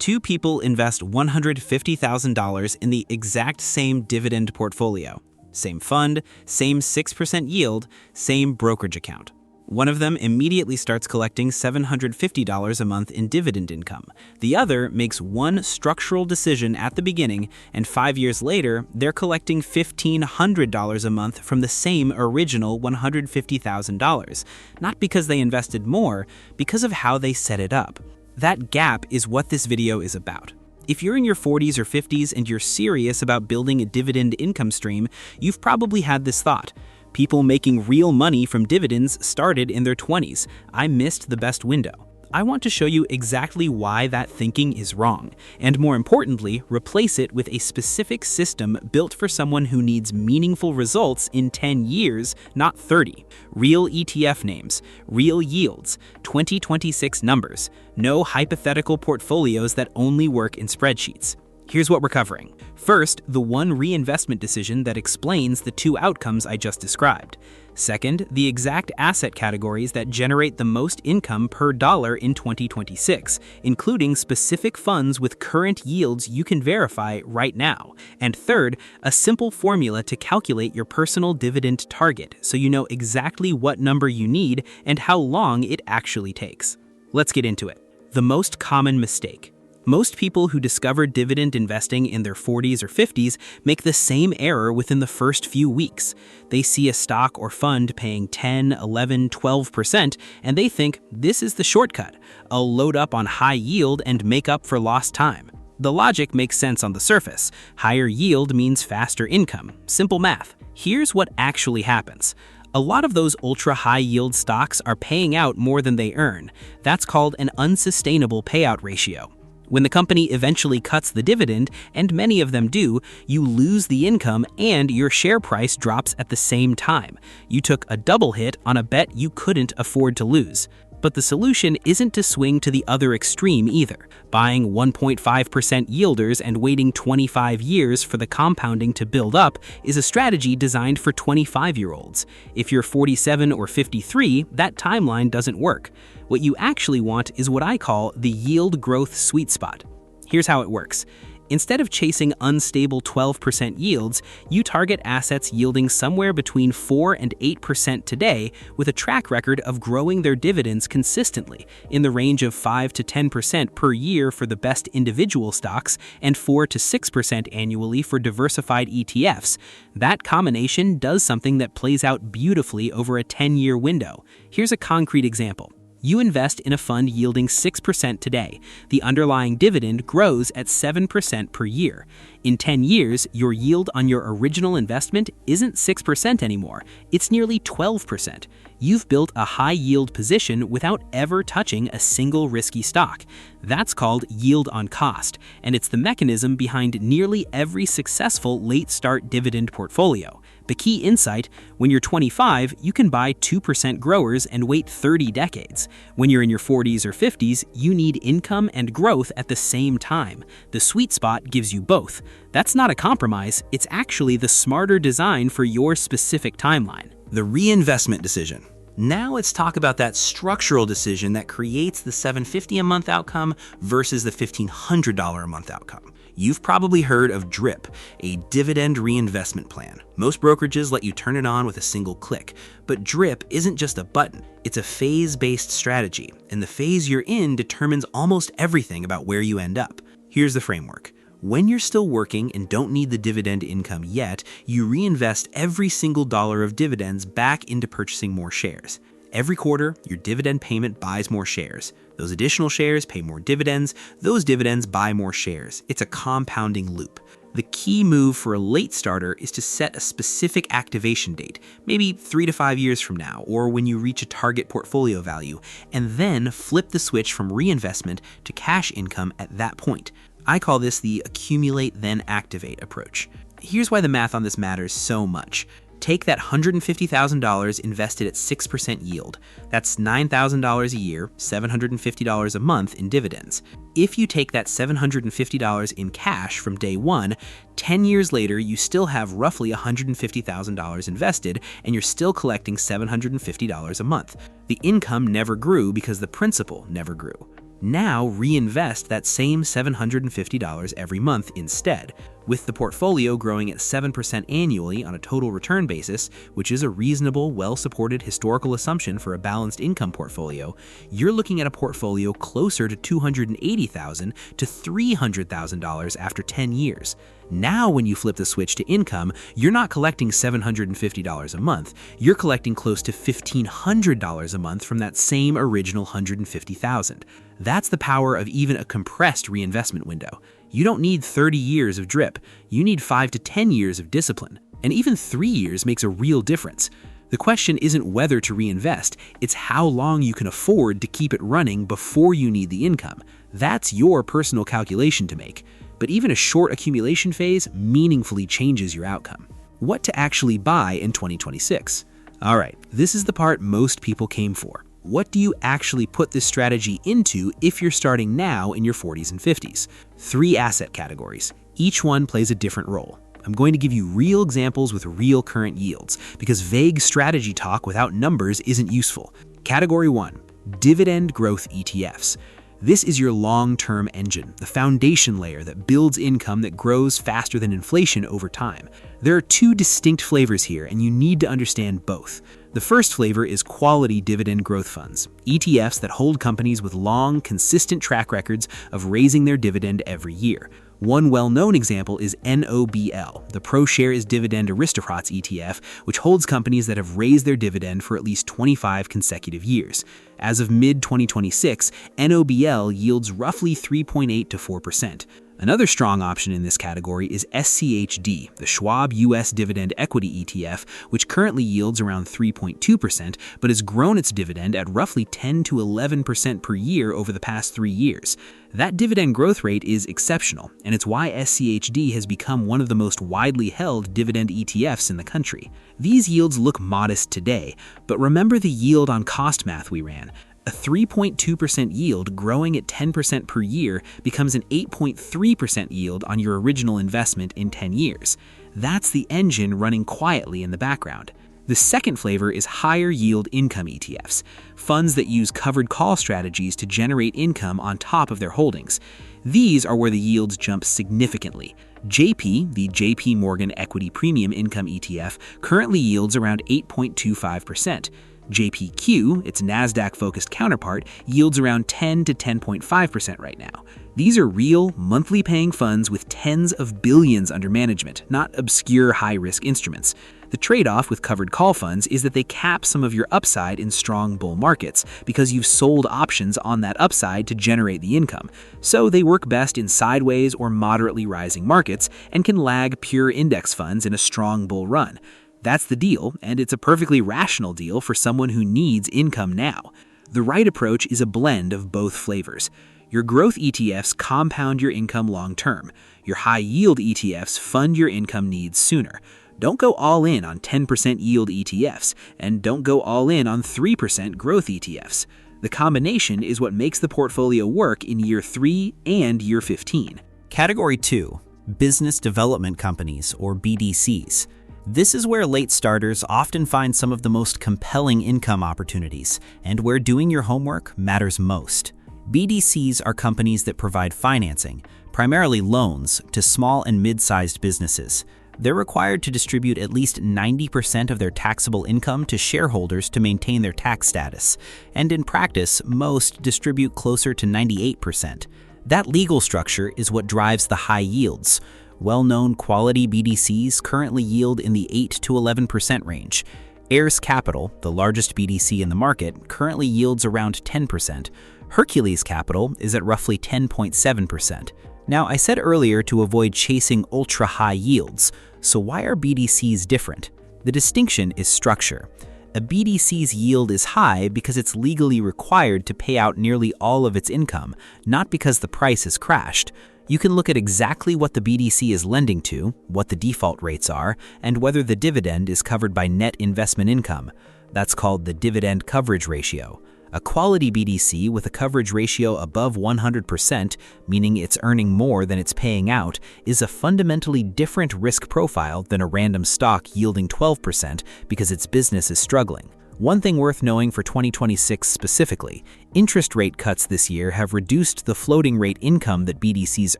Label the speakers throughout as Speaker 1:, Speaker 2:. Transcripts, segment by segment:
Speaker 1: Two people invest $150,000 in the exact same dividend portfolio. Same fund, same 6% yield, same brokerage account. One of them immediately starts collecting $750 a month in dividend income. The other makes one structural decision at the beginning, and 5 years later, they're collecting $1,500 a month from the same original $150,000. Not because they invested more, because of how they set it up. That gap is what this video is about. If you're in your 40s or 50s and you're serious about building a dividend income stream, you've probably had this thought. People making real money from dividends started in their 20s. I missed the best window. I want to show you exactly why that thinking is wrong, and more importantly, replace it with a specific system built for someone who needs meaningful results in 10 years, not 30. Real ETF names, real yields, 2026 numbers, no hypothetical portfolios that only work in spreadsheets. Here's what we're covering. First, the one reinvestment decision that explains the two outcomes I just described. Second, the exact asset categories that generate the most income per dollar in 2026, including specific funds with current yields you can verify right now. And third, a simple formula to calculate your personal dividend target so you know exactly what number you need and how long it actually takes. Let's get into it. The most common mistake. Most people who discover dividend investing in their 40s or 50s make the same error within the first few weeks. They see a stock or fund paying 10, 11, 12%, and they think, this is the shortcut. I'll load up on high yield and make up for lost time. The logic makes sense on the surface. Higher yield means faster income. Simple math. Here's what actually happens. A lot of those ultra-high yield stocks are paying out more than they earn. That's called an unsustainable payout ratio. When the company eventually cuts the dividend, and many of them do, you lose the income and your share price drops at the same time. You took a double hit on a bet you couldn't afford to lose. But the solution isn't to swing to the other extreme either. Buying 1.5% yielders and waiting 25 years for the compounding to build up is a strategy designed for 25-year-olds. If you're 47 or 53, that timeline doesn't work. What you actually want is what I call the yield growth sweet spot. Here's how it works. Instead of chasing unstable 12% yields, you target assets yielding somewhere between 4 and 8% today with a track record of growing their dividends consistently in the range of 5 to 10% per year for the best individual stocks and 4 to 6% annually for diversified ETFs. That combination does something that plays out beautifully over a 10-year window. Here's a concrete example. You invest in a fund yielding 6% today. The underlying dividend grows at 7% per year. In 10 years, your yield on your original investment isn't 6% anymore. It's nearly 12%. You've built a high-yield position without ever touching a single risky stock. That's called yield on cost, and it's the mechanism behind nearly every successful late-start dividend portfolio. The key insight, when you're 25, you can buy 2% growers and wait 30 decades. When you're in your 40s or 50s, you need income and growth at the same time. The sweet spot gives you both. That's not a compromise, it's actually the smarter design for your specific timeline. The reinvestment decision. Now let's talk about that structural decision that creates the $750 a month outcome versus the $1,500 a month outcome. You've probably heard of DRIP, a dividend reinvestment plan. Most brokerages let you turn it on with a single click, but DRIP isn't just a button. It's a phase-based strategy, and the phase you're in determines almost everything about where you end up. Here's the framework. When you're still working and don't need the dividend income yet, you reinvest every single dollar of dividends back into purchasing more shares. Every quarter, your dividend payment buys more shares. Those additional shares pay more dividends. Those dividends buy more shares. It's a compounding loop. The key move for a late starter is to set a specific activation date, maybe 3 to 5 years from now, or when you reach a target portfolio value, and then flip the switch from reinvestment to cash income at that point. I call this the accumulate then activate approach. Here's why the math on this matters so much. Take that $150,000 invested at 6% yield. That's $9,000 a year, $750 a month in dividends. If you take that $750 in cash from day one, 10 years later, you still have roughly $150,000 invested, and you're still collecting $750 a month. The income never grew because the principal never grew. Now reinvest that same $750 every month instead, with the portfolio growing at 7% annually on a total return basis, which is a reasonable, well-supported historical assumption for a balanced income portfolio. You're looking at a portfolio closer to $280,000 to $300,000 after 10 years. Now when you flip the switch to income, you're not collecting $750 a month, you're collecting close to $1,500 a month from that same original $150,000. That's the power of even a compressed reinvestment window. You don't need 30 years of drip, you need 5 to 10 years of discipline. And even 3 years makes a real difference. The question isn't whether to reinvest, it's how long you can afford to keep it running before you need the income. That's your personal calculation to make. But even a short accumulation phase meaningfully changes your outcome. What to actually buy in 2026? All right, this is the part most people came for. What do you actually put this strategy into if you're starting now in your 40s and 50s? 3 asset categories. Each one plays a different role. I'm going to give you real examples with real current yields, because vague strategy talk without numbers isn't useful. Category 1, dividend growth ETFs. This is your long-term engine, the foundation layer that builds income that grows faster than inflation over time. There are 2 distinct flavors here, and you need to understand both. The first flavor is quality dividend growth funds, ETFs that hold companies with long, consistent track records of raising their dividend every year. One well-known example is NOBL, the ProShares Dividend Aristocrats ETF, which holds companies that have raised their dividend for at least 25 consecutive years. As of mid-2026, NOBL yields roughly 3.8 to 4%. Another strong option in this category is SCHD, the Schwab US Dividend Equity ETF, which currently yields around 3.2%, but has grown its dividend at roughly 10 to 11% per year over the past 3 years. That dividend growth rate is exceptional, and it's why SCHD has become one of the most widely held dividend ETFs in the country. These yields look modest today, but remember the yield on cost math we ran. A 3.2% yield growing at 10% per year becomes an 8.3% yield on your original investment in 10 years. That's the engine running quietly in the background. The second flavor is higher yield income ETFs, funds that use covered call strategies to generate income on top of their holdings. These are where the yields jump significantly. JEPI, the JP Morgan Equity Premium Income ETF, currently yields around 8.25%. JEPQ, its NASDAQ-focused counterpart, yields around 10 to 10.5% right now. These are real, monthly paying funds with tens of billions under management, not obscure high-risk instruments. The trade-off with covered call funds is that they cap some of your upside in strong bull markets because you've sold options on that upside to generate the income. So they work best in sideways or moderately rising markets and can lag pure index funds in a strong bull run. That's the deal, and it's a perfectly rational deal for someone who needs income now. The right approach is a blend of both flavors. Your growth ETFs compound your income long-term. Your high-yield ETFs fund your income needs sooner. Don't go all in on 10% yield ETFs, and don't go all in on 3% growth ETFs. The combination is what makes the portfolio work in year 3 and year 15.
Speaker 2: Category 2, business development companies, or BDCs. This is where late starters often find some of the most compelling income opportunities, and where doing your homework matters most. BDCs are companies that provide financing, primarily loans, to small and mid-sized businesses. They're required to distribute at least 90% of their taxable income to shareholders to maintain their tax status, and in practice, most distribute closer to 98%. That legal structure is what drives the high yields. Well-known quality BDCs currently yield in the 8 to 11% range. Heirs Capital, the largest BDC in the market, currently yields around 10%. Hercules Capital is at roughly 10.7%. Now, I said earlier to avoid chasing ultra-high yields, so why are BDCs different? The distinction is structure. A BDC's yield is high because it's legally required to pay out nearly all of its income, not because the price has crashed. You can look at exactly what the BDC is lending to, what the default rates are, and whether the dividend is covered by net investment income. That's called the dividend coverage ratio. A quality BDC with a coverage ratio above 100%, meaning it's earning more than it's paying out, is a fundamentally different risk profile than a random stock yielding 12% because its business is struggling. One thing worth knowing for 2026 specifically, interest rate cuts this year have reduced the floating rate income that BDCs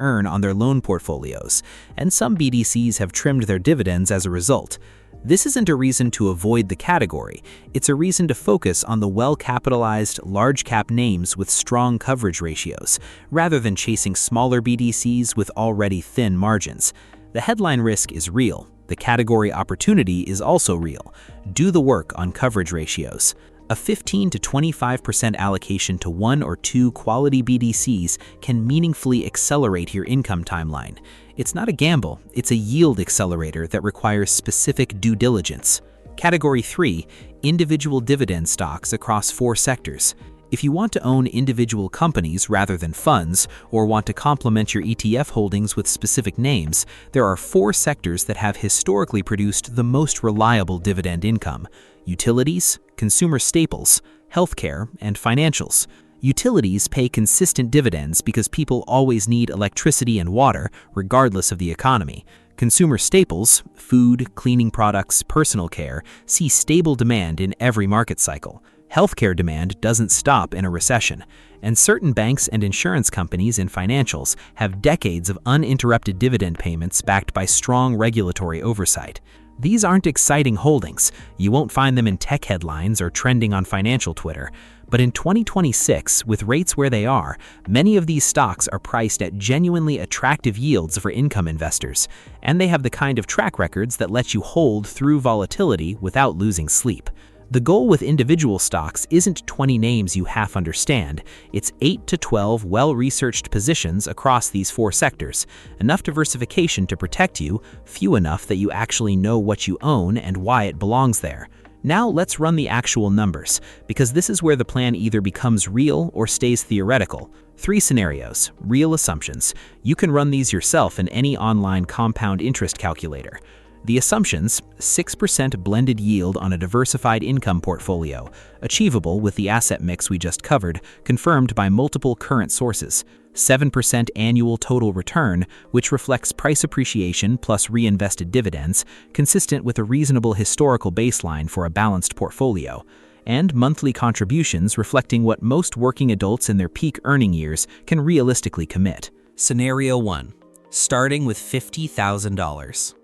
Speaker 2: earn on their loan portfolios, and some BDCs have trimmed their dividends as a result. This isn't a reason to avoid the category, it's a reason to focus on the well-capitalized, large-cap names with strong coverage ratios, rather than chasing smaller BDCs with already thin margins. The headline risk is real. The category opportunity is also real. Do the work on coverage ratios. A 15 to 25% allocation to one or two quality BDCs can meaningfully accelerate your income timeline. It's not a gamble, it's a yield accelerator that requires specific due diligence. Category 3, individual dividend stocks across 4 sectors. If you want to own individual companies rather than funds, or want to complement your ETF holdings with specific names, there are 4 sectors that have historically produced the most reliable dividend income: utilities, consumer staples, healthcare, and financials. Utilities pay consistent dividends because people always need electricity and water, regardless of the economy. Consumer staples, food, cleaning products, personal care, see stable demand in every market cycle. Healthcare demand doesn't stop in a recession, and certain banks and insurance companies in financials have decades of uninterrupted dividend payments backed by strong regulatory oversight. These aren't exciting holdings. You won't find them in tech headlines or trending on financial Twitter. But in 2026, with rates where they are, many of these stocks are priced at genuinely attractive yields for income investors, and they have the kind of track records that let you hold through volatility without losing sleep. The goal with individual stocks isn't 20 names you half understand, it's 8 to 12 well-researched positions across these 4 sectors, enough diversification to protect you, few enough that you actually know what you own and why it belongs there. Now let's run the actual numbers, because this is where the plan either becomes real or stays theoretical. 3 scenarios, real assumptions. You can run these yourself in any online compound interest calculator. The assumptions: 6% blended yield on a diversified income portfolio, achievable with the asset mix we just covered, confirmed by multiple current sources. 7% annual total return, which reflects price appreciation plus reinvested dividends, consistent with a reasonable historical baseline for a balanced portfolio. And monthly contributions reflecting what most working adults in their peak earning years can realistically commit. Scenario 1. Starting with $50,000.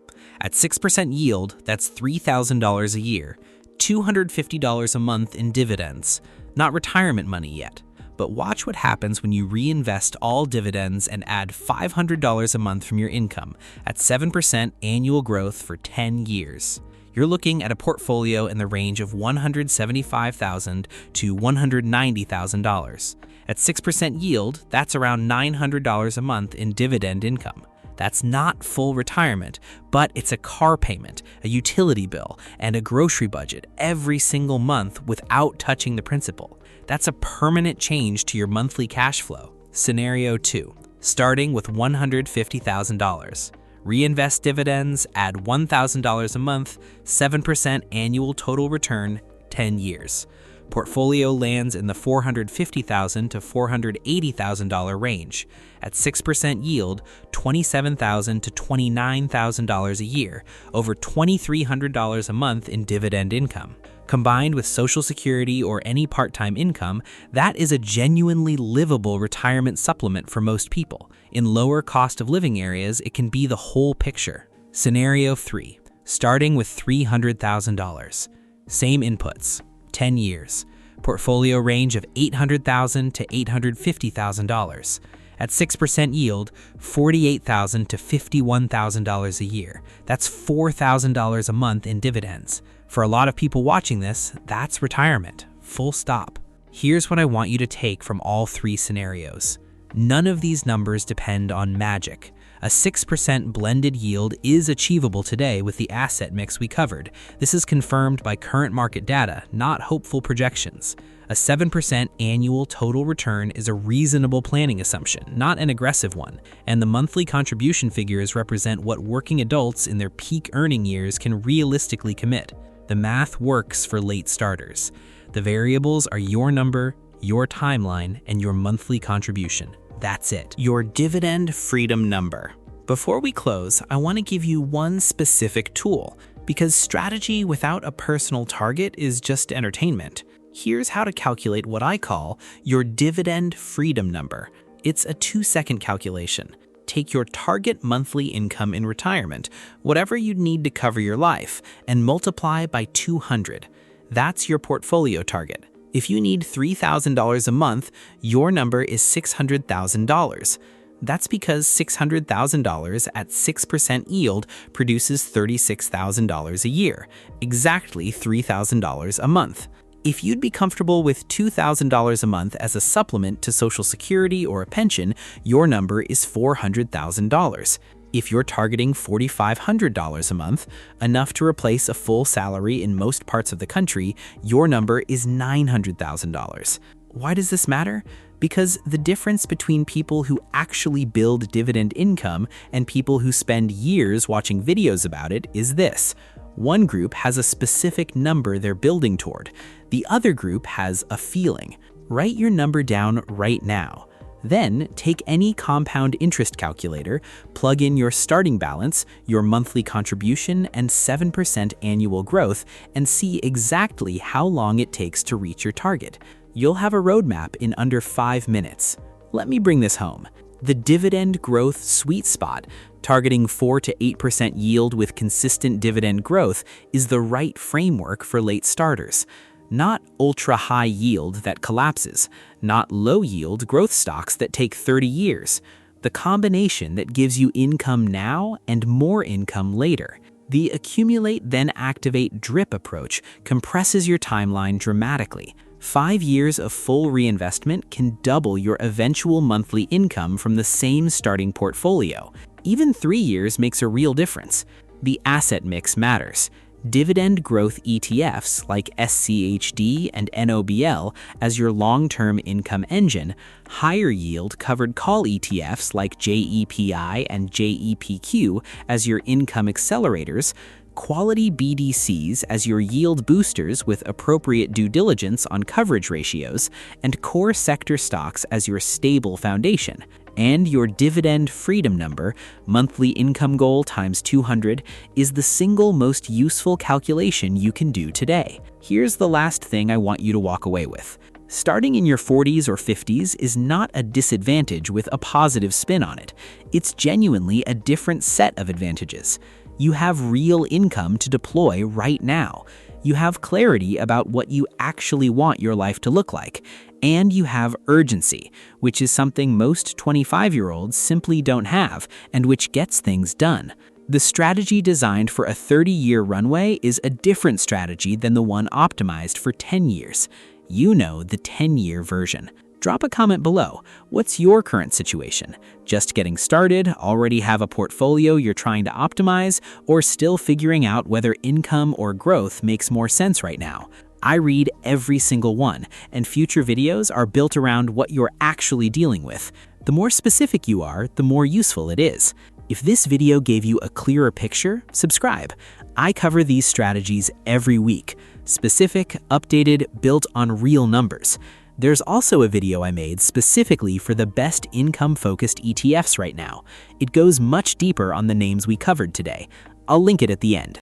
Speaker 2: At 6% yield, that's $3,000 a year, $250 a month in dividends. Not retirement money yet. But watch what happens when you reinvest all dividends and add $500 a month from your income at 7% annual growth for 10 years. You're looking at a portfolio in the range of $175,000 to $190,000. At 6% yield, that's around $900 a month in dividend income. That's not full retirement, but it's a car payment, a utility bill, and a grocery budget every single month without touching the principal. That's a permanent change to your monthly cash flow. Scenario 2. Starting with $150,000. Reinvest dividends, add $1,000 a month, 7% annual total return, 10 years. Portfolio lands in the $450,000 to $480,000 range. At 6% yield, $27,000 to $29,000 a year, over $2,300 a month in dividend income. Combined with Social Security or any part-time income, that is a genuinely livable retirement supplement for most people. In lower cost of living areas, it can be the whole picture. Scenario 3. Starting with $300,000. Same inputs. 10 years. Portfolio range of $800,000 to $850,000. At 6% yield, $48,000 to $51,000 a year. That's $4,000 a month in dividends. For a lot of people watching this, that's retirement. Full stop. Here's what I want you to take from all 3 scenarios. None of these numbers depend on magic. A 6% blended yield is achievable today with the asset mix we covered. This is confirmed by current market data, not hopeful projections. A 7% annual total return is a reasonable planning assumption, not an aggressive one, and the monthly contribution figures represent what working adults in their peak earning years can realistically commit. The math works for late starters. The variables are your number, your timeline, and your monthly contribution. That's it. Your Dividend Freedom Number. Before we close, I want to give you one specific tool.
Speaker 1: Because strategy without a personal target is just entertainment. Here's how to calculate what I call your Dividend Freedom Number. It's a 2-second calculation. Take your target monthly income in retirement, whatever you need to cover your life, and multiply by 200. That's your portfolio target. If you need $3,000 a month, your number is $600,000. That's because $600,000 at 6% yield produces $36,000 a year, exactly $3,000 a month. If you'd be comfortable with $2,000 a month as a supplement to Social Security or a pension, your number is $400,000. If you're targeting $4,500 a month, enough to replace a full salary in most parts of the country, your number is $900,000. Why does this matter? Because the difference between people who actually build dividend income and people who spend years watching videos about it is this. One group has a specific number they're building toward. The other group has a feeling. Write your number down right now. Then take any compound interest calculator, plug in your starting balance, your monthly contribution, and 7% annual growth, and see exactly how long it takes to reach your target. You'll have a roadmap in under 5 minutes. Let me bring this home. The dividend growth sweet spot, targeting 4 to 8% yield with consistent dividend growth, is the right framework for late starters. Not ultra-high yield that collapses, not low-yield growth stocks that take 30 years. The combination that gives you income now and more income later. The accumulate then activate drip approach compresses your timeline dramatically. 5 years of full reinvestment can double your eventual monthly income from the same starting portfolio. Even 3 years makes a real difference. The asset mix matters. Dividend growth ETFs like SCHD and NOBL as your long-term income engine, higher yield covered call ETFs like JEPI and JEPQ as your income accelerators, quality BDCs as your yield boosters with appropriate due diligence on coverage ratios, and core sector stocks as your stable foundation. And your Dividend Freedom Number, monthly income goal times 200, is the single most useful calculation you can do today. Here's the last thing I want you to walk away with. Starting in your 40s or 50s is not a disadvantage with a positive spin on it. It's genuinely a different set of advantages. You have real income to deploy right now. You have clarity about what you actually want your life to look like. And you have urgency, which is something most 25-year-olds simply don't have and which gets things done. The strategy designed for a 30-year runway is a different strategy than the one optimized for 10 years. You know the 10-year version. Drop a comment below. What's your current situation? Just getting started, already have a portfolio you're trying to optimize, or still figuring out whether income or growth makes more sense right now? I read every single one, and future videos are built around what you're actually dealing with. The more specific you are, the more useful it is. If this video gave you a clearer picture, subscribe. I cover these strategies every week. Specific, updated, built on real numbers. There's also a video I made specifically for the best income-focused ETFs right now. It goes much deeper on the names we covered today. I'll link it at the end.